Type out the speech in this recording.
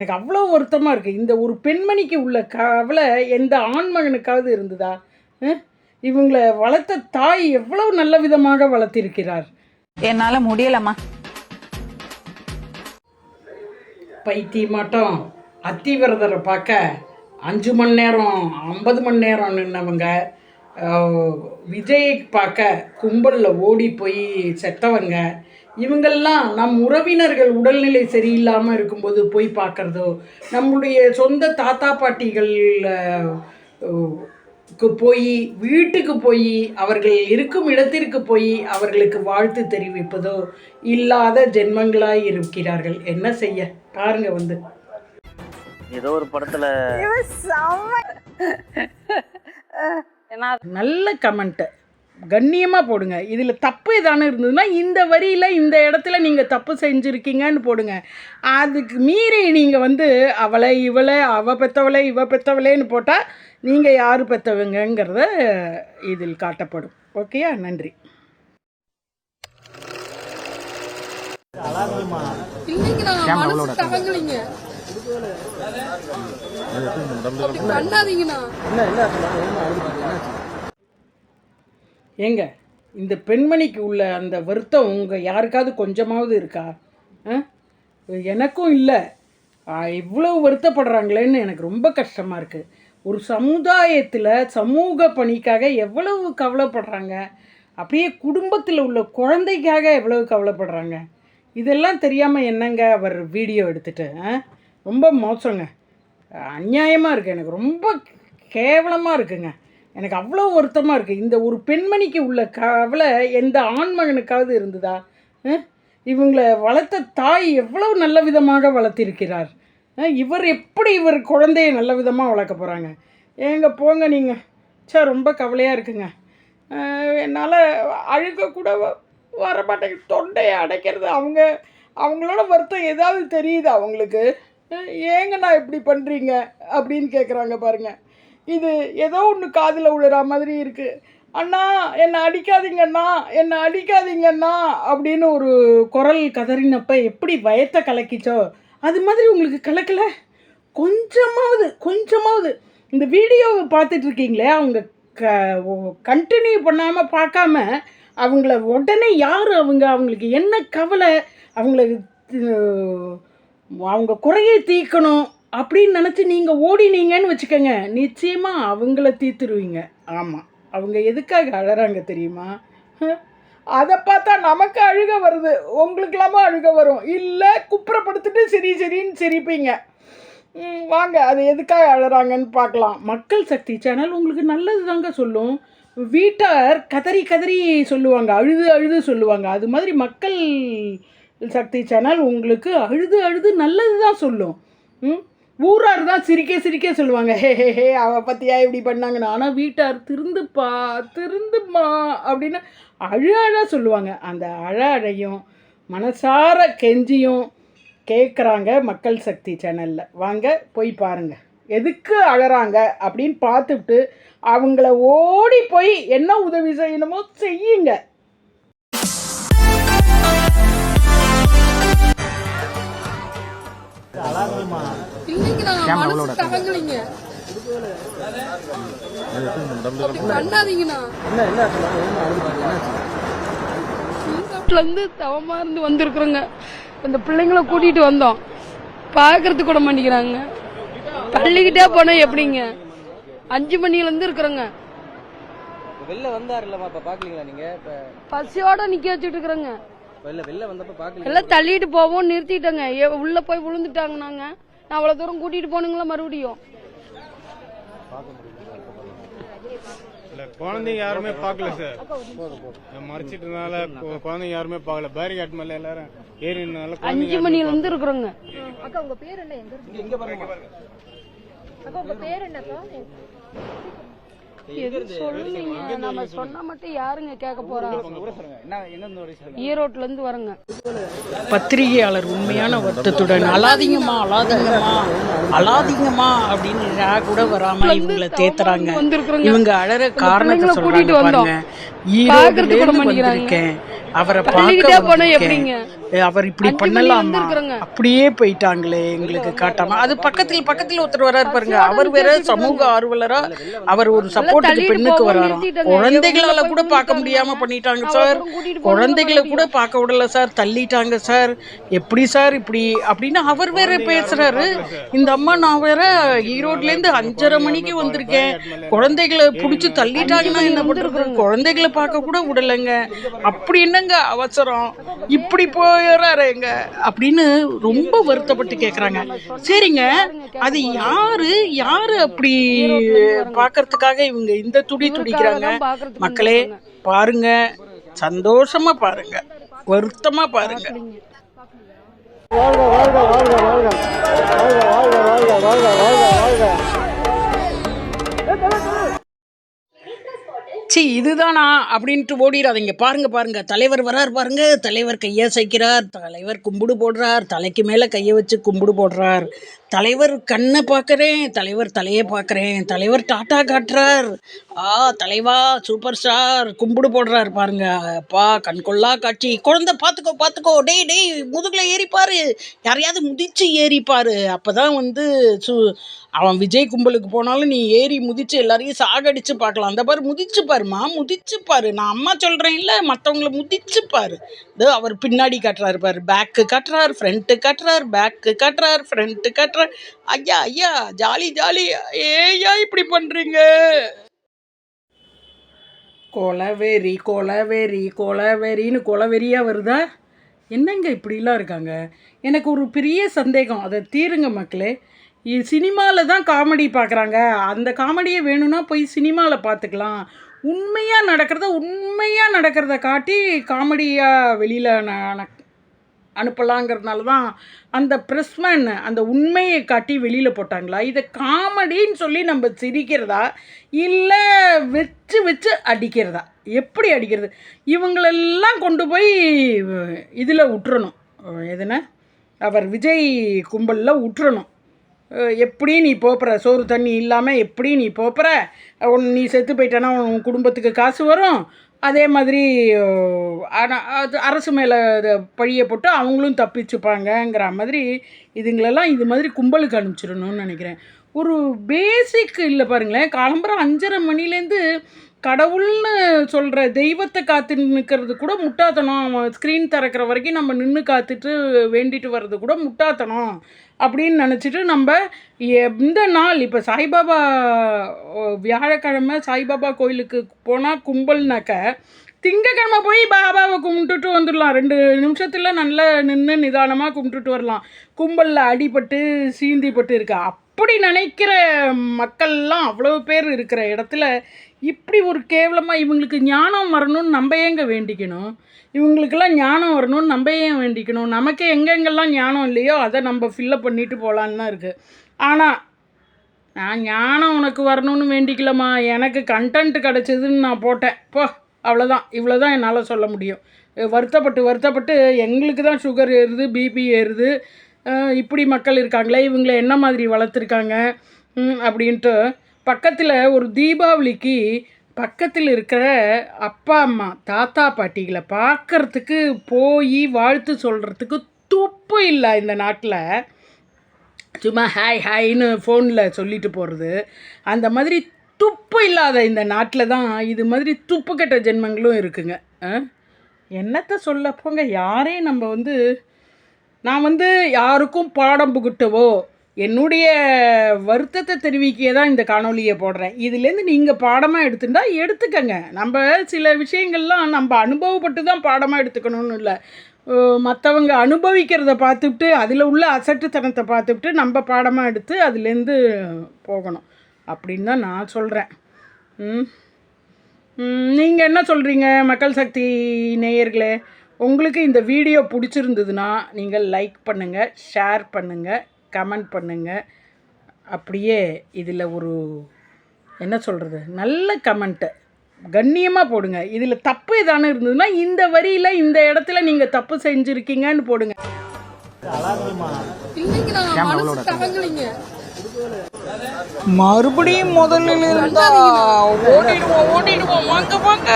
எனக்கு அவ்வளோ வருத்தமாக இருக்குது. இந்த ஒரு பெண்மணிக்கு உள்ள கவலை எந்த ஆண்மகனுக்காவது இருந்ததா? இவங்களை வளர்த்த தாய் எவ்வளவு நல்ல விதமாக வளர்த்திருக்கிறார். என்னால முடியலம்மா. பைத்தியமாட்டம் அத்திவரதரை பார்க்க 5 மணி நேரம் 50 மணி நேரம் நின்னவங்க, விஜயை பார்க்க கும்பலில் ஓடி போய் செத்தவங்க, இவங்கெல்லாம் நம் உறவினர்கள் உடல்நிலை சரியில்லாமல் இருக்கும்போது போய் பார்க்குறதோ, நம்முடைய சொந்த தாத்தா பாட்டிகள் போய் வீட்டுக்கு போய் அவர்கள் இருக்கும் இடத்திற்கு போய் அவர்களுக்கு வாழ்த்து தெரிவிப்பதோ இல்லாத ஜென்மங்களாய் இருக்கிறார்கள். என்ன செய்ய பாருங்க. வந்து ஏதோ ஒரு படத்துல நல்ல கமெண்ட் கண்ணியமாக போடுங்க. இதில் தப்பு ஏதானு இருந்ததுன்னா இந்த வரியில் இந்த இடத்துல நீங்கள் தப்பு செஞ்சுருக்கீங்கன்னு போடுங்க. அதுக்கு மீறி நீங்கள் வந்து அவளை இவளை அவ பெற்றவளை இவ பெற்றவளேன்னு போட்டால் நீங்கள் யார் பெற்றவங்கிறத இதில் காட்டப்படும். ஓகேயா? நன்றி. ஏங்க, இந்த பெண்மணிக்கு உள்ள அந்த வருத்தம் உங்கள் யாருக்காவது கொஞ்சமாவது இருக்கா? எனக்கும் இல்லை. இவ்வளோ வருத்தப்படுறாங்களேன்னு எனக்கு ரொம்ப கஷ்டமாக இருக்குது. ஒரு சமுதாயத்தில் சமூக பணிக்காக எவ்வளவு கவலைப்படுறாங்க, அப்படியே குடும்பத்தில் உள்ள குழந்தைக்காக எவ்வளவு கவலைப்படுறாங்க. இதெல்லாம் தெரியாமல் என்னங்க அவர் வீடியோ எடுத்துகிட்டு ரொம்ப மோசங்க, அநியாயமாக இருக்குது. எனக்கு ரொம்ப கேவலமாக இருக்குங்க. எனக்கு அவ்வளோ வருத்தமாக இருக்குது. இந்த ஒரு பெண்மணிக்கு உள்ள கவலை எந்த ஆண்மகனுக்காவது இருந்ததா? இவங்களை வளர்த்த தாய் எவ்வளவு நல்ல விதமாக வளர்த்திருக்கிறார். இவர் எப்படி இவர் குழந்தைய நல்ல விதமாக வளர்க்க போகிறாங்க? ஏங்க போங்க நீங்கள். ரொம்ப கவலையாக இருக்குங்க. என்னால் அழுக கூட வரமாட்டேங்க. தொண்டையை அடைக்கிறது. அவங்களோட வருத்தம் ஏதாவது தெரியுது அவங்களுக்கு? ஏங்க நான் இப்படி பண்ணுறீங்க அப்படின்னு கேட்குறாங்க பாருங்கள். இது ஏதோ ஒன்று காதில் விழுற மாதிரி இருக்குது. அண்ணா என்னை அடிக்காதீங்கண்ணா, என்னை அடிக்காதீங்கண்ணா அப்படின்னு ஒரு குரல் கதறினப்போ எப்படி வயத்தை கலக்கிச்சோ அது மாதிரி உங்களுக்கு கலக்கலை? கொஞ்சமாவது இந்த வீடியோவை பார்த்துட்ருக்கீங்களே, அவங்க கண்டினியூ பண்ணாமல் பார்க்காம அவங்கள உடனே யார் அவங்களுக்கு என்ன கவலை, அவங்க குறையை தீர்க்கணும் அப்படின்னு நினச்சி நீங்கள் ஓடினீங்கன்னு வச்சுக்கோங்க, நிச்சயமாக அவங்கள தீர்த்துருவீங்க. ஆமாம், அவங்க எதுக்காக அழறாங்க தெரியுமா? அதை பார்த்தா நமக்கு அழுக வருது, உங்களுக்கெல்லாமா அழுக வரும். இல்லை குப்புறப்படுத்திட்டு சரின்னு சிரிப்பீங்க. வாங்க, அது எதுக்காக அழறாங்கன்னு பார்க்கலாம். மக்கள் சக்தி சேனல் உங்களுக்கு நல்லது தாங்க சொல்லும். வீட்டார் கதறி சொல்லுவாங்க, அழுது சொல்லுவாங்க. அது மாதிரி மக்கள் சக்தி சேனல் உங்களுக்கு அழுது நல்லது தான் சொல்லும். ஊரார் தான் சிரிக்க சொல்லுவாங்க, ஹே அவ பற்றியா இப்படி பண்ணாங்கன்னு. ஆனால் வீட்டார் திருந்துமா அப்படின்னு அழ சொல்லுவாங்க. அந்த அழையும் மனசார கெஞ்சியும் கேட்குறாங்க மக்கள் சக்தி சேனலில். வாங்க போய் பாருங்கள் எதுக்கு அழறாங்க அப்படின்னு பார்த்துட்டு அவங்கள ஓடி போய் என்ன உதவி செய்யணுமோ செய்யுங்க. தவமா இருந்து வந்திருக்கிறோங்க. இந்த பிள்ளைங்களை கூட்டிட்டு வந்தோம், பாக்குறதுக்கு கூட மாட்டேங்கிறாங்க. பள்ளிக்கிட்டே போனா எப்படிங்க? 5 மணில இருந்து இருக்கிறோங்க. வெளில வந்தாருலமா, இப்ப பாக்கலீங்களா நீங்க? பசியோட நிக்க வச்சுட்டு இருக்கிறோங்க. வெளில வந்தப்ப பாக்கல, எல்லாம் தள்ளிட்டு போவோம் நிறுத்திட்டோங்க. உள்ள போய் விழுந்துட்டாங்க. நான் அவ்வளவு தூரம் கூட்டிட்டு போனுங்களா மறுபடியும்? குழந்தைங்க யாருமே பாக்கல சார், மறைச்சிட்டனால குழந்தைங்க யாருமே பாக்கல. பேரிகாட் மேல எல்லாரும் ஏறினால 5 மணில இருந்து இருக்கிறோங்க. அக்கா உங்க பேர் என்ன? எங்க பாருங்க அக்கா, உங்க பேர் என்னக்கா? எது சொல்லுங்க, நம்ம சொன்னா மட்டும் யாருங்க கேட்க போறாங்க? ஈரோட்ல இருந்து வரங்க. பத்திரிகையாளர் உண்மையான வருத்தத்துடன் அலாதிங்கம்மா அப்படின்னு கூட வராம இவங்களை தேத்துறாங்க. இவங்க அழற காரணத்தை சொல்றாங்க பாருங்க. ஈரோட்ல வந்திருக்கேன், அவரை தள்ளிக்கிட்டே பார்க்க போனா வந்திருக்கேன். எப்படிங்க? அவர் இப்படி 5 மணி பண்ணலாமா? வந்திருக்கிறோங்க. அப்படியே போயிட்டாங்களே எங்களுக்கு காட்டாம. அது பக்கத்துல ஒருத்தர் வராரு பாருங்க, அவர் வேற சமூக ஆர்வலரா, அவர் ஒரு சப்போர்ட்டுக்கு தள்ளிட்டு பெண்ணுக்கு போகவும் வராராம். நிறுத்திட்டாங்க. குழந்தைகளால உள்ள கூட போய் பார்க்க விழுந்துட்டாங்க. முடியாம பண்ணிட்டாங்க அவரை சார். அப்புறம் கூட்டிட்டு போய் குழந்தைகளை கூட பார்க்க விடல சார், தள்ளிட்டாங்க சார். எப்படி சார் இப்படி அப்படின்னு அவர் வேற பேசுறாரு. இந்த அம்மா நான் வேற ஈரோட்ல இருந்து 5:30 மணிக்கு வந்திருக்கேன், குழந்தைகளை புடிச்சு தள்ளிட்டாங்கன்னா என்ன பண்றது, குழந்தைகளை பார்க்க கூட விடலைங்க. அப்படி என்னங்க அவசரம், இப்படி போயிடுறாருங்க அப்படின்னு ரொம்ப வருத்தப்பட்டு கேக்குறாங்க. சரிங்க, அது யாரு அப்படி பார்க்கறதுக்காக இவங்க இந்த துடி துடிக்கிறாங்க? மக்களே பாருங்க, சந்தோஷமா பாருங்க, வருத்தமா பாருங்க. சி இதுதானா அப்படின்ட்டு ஓடிடாதீங்க. பாருங்க, தலைவர் வரார் பாருங்க, தலைவர் கையை சைக்கிறார், தலைவர் கும்பிடு போடுறார், தலைக்கு மேலே கையை வச்சு கும்பிடு போடுறார், தலைவர் கண்ணை பார்க்குறேன், தலைவர் தலையை பார்க்குறேன், தலைவர் டாட்டா காட்டுறார். தலைவா சூப்பர் ஸ்டார் கும்பிடு போடுறார் பாருங்க. அப்பா கண்கொள்ளா காட்சி. குழந்தை பார்த்துக்கோ, டேய் முதுகில் ஏறிப்பாரு, யாரையாவது முதிச்சு ஏறிப்பாரு. அப்போ தான் வந்து அவன் விஜய் கும்பலுக்கு போனாலும் நீ ஏறி முதிச்சு எல்லாரையும் சாகடிச்சு பார்க்கலாம். அந்த பாரு முதிச்சு பாரு, நான் அம்மா சொல்கிறேன் இல்லை, மற்றவங்கள முதிச்சு பாரு. இது அவர் பின்னாடி காட்டுறாரு பாரு, பேக்கு காட்டுறார், ஃப்ரண்ட்டு காட்டுறார், பேக்கு காட்டுறார், ஃப்ரண்ட்டு காட்டுறார். ஐயா ஜாலி, ஏயா இப்படி பண்ணுறீங்க? கொலவெறின்னு கொலவெறியாக வருதா? என்னங்க இப்படிலாம் இருக்காங்க? எனக்கு ஒரு பெரிய சந்தேகம், அதை தீருங்க மக்களே. சினிமாவில் தான் காமெடி பார்க்குறாங்க, அந்த காமெடியை வேணும்னா போய் சினிமாவில் பார்த்துக்கலாம். உண்மையாக நடக்கிறத காட்டி காமெடியாக வெளியில் அனுப்பலாங்கிறதுனால தான் அந்த ப்ரெஸ்மேன் அந்த உண்மையை காட்டி வெளியில் போட்டாங்களா? இதை காமெடின்னு சொல்லி நம்ம சிரிக்கிறதா இல்லை வச்சு அடிக்கிறதா? எப்படி அடிக்கிறது? இவங்களெல்லாம் கொண்டு போய் இதில் விட்டுறணும், எதுனா அவர் விஜய் கும்பலில் விட்டுறணும். எப்படி நீ போப்புற, சோறு தண்ணி இல்லாமல் எப்படி நீ போப்புற, நீ செத்து போயிட்டேன்னா உன் குடும்பத்துக்கு காசு வரும், அதே மாதிரி அது அரசு மேலே பழியை போட்டு அவங்களும் தப்பிச்சுப்பாங்கங்கிற மாதிரி இதுங்களெல்லாம் இது மாதிரி கும்பலுக்கு அனுப்பிச்சிடணும்னு நினைக்கிறேன். ஒரு பேசிக் இல்லை பாருங்களேன். காலம்பரம் 5:30 மணிலேருந்து கடவுள்னு சொல்கிற தெய்வத்தை காத்து நிற்கிறது கூட முட்டாத்தனம். அவன் ஸ்க்ரீன் திறக்கிற வரைக்கும் நம்ம நின்று காத்துட்டு வேண்டிட்டு வர்றது கூட முட்டாத்தனம் அப்படின்னு நினச்சிட்டு நம்ம எந்த நாள் இப்போ சாய்பாபா வியாழக்கிழமை சாய்பாபா கோயிலுக்கு போனால் கும்பல்னாக்க திங்கக்கிழமை போய் பாபாவை கும்பிட்டுட்டு வந்துடலாம். 2 நிமிஷத்தில் நல்லா நின்று நிதானமாக கும்பிட்டுட்டு வரலாம். கும்பலில் அடிபட்டு சீந்திப்பட்டு இருக்கா அப்படி நினைக்கிற மக்கள்லாம் அவ்வளோ பேர் இருக்கிற இடத்துல இப்படி ஒரு கேவலமாக இவங்களுக்கு ஞானம் வரணும்னு நம்ம ஏங்க வேண்டிக்கணும்? இவங்களுக்கெல்லாம் ஞானம் வரணும்னு நம்ம ஏன் வேண்டிக்கணும்? நமக்கு எங்கெங்கெல்லாம் ஞானம் இல்லையோ அதை நம்ம ஃபில்லப் பண்ணிட்டு போகலான்னு தான் இருக்குது. ஆனால் நான் ஞானம் உனக்கு வரணும்னு வேண்டிக்கலம்மா, எனக்கு கண்டென்ட் கிடச்சிதுன்னு நான் போட்டேன் போ, அவ்வளோதான். இவ்வளோ தான் என்னால் சொல்ல முடியும். வருத்தப்பட்டு எங்களுக்கு தான் சுகர் ஏறுது, பிபி ஏறுது, இப்படி மக்கள் இருக்காங்களே, இவங்களை என்ன மாதிரி வளர்த்துருக்காங்க அப்படின்ட்டு. பக்கத்தில் ஒரு தீபாவளிக்கு பக்கத்தில் இருக்கிற அப்பா அம்மா தாத்தா பாட்டிகளை பார்க்கறதுக்கு போய் வாழ்த்து சொல்கிறதுக்கு துப்பு இல்லை இந்த நாட்டில். சும்மா ஹாய்ன்னு ஃபோனில் சொல்லிட்டு போகிறது, அந்த மாதிரி துப்பு இல்லாத இந்த நாட்டில் தான் இது மாதிரி துப்பு கெட்ட ஜென்மங்களும் இருக்குங்க. என்னத்தை சொல்ல போங்க, யாரையும் நம்ம நான் யாருக்கும் பாடம் புகுட்டவோ என்னுடைய வருத்தத்தை தெரிவிக்க தான் இந்த காணொலியை போடுறேன். இதுலேருந்து நீங்கள் பாடமாக எடுத்துக்கங்க. நம்ம சில விஷயங்கள்லாம் நம்ம அனுபவப்பட்டு தான் பாடமாக எடுத்துக்கணும்னு இல்லை, மற்றவங்க அனுபவிக்கிறத பார்த்துட்டு அதில் உள்ள அசட்டுத்தனத்தை பார்த்துட்டு நம்ம பாடமாக எடுத்து அதுலேருந்து போகணும் அப்படின்னு தான் நான் சொல்கிறேன். நீங்கள் என்ன சொல்கிறீங்க மக்கள் சக்தி நேயர்களே? உங்களுக்கு இந்த வீடியோ பிடிச்சிருந்ததுன்னா நீங்கள் லைக் பண்ணுங்கள், ஷேர் பண்ணுங்கள், கமெண்ட் பண்ணுங்கள். அப்படியே இதில் ஒரு என்ன சொல்கிறது, நல்ல கமெண்ட்டை கண்ணியமாக போடுங்க. இதில் தப்பு ஏதானு இருந்ததுன்னா இந்த வரியில் இந்த இடத்துல நீங்கள் தப்பு செஞ்சுருக்கீங்கன்னு போடுங்க. மறுபடியும் முதலில் இருந்தா ஓடிடுவோம் வாங்க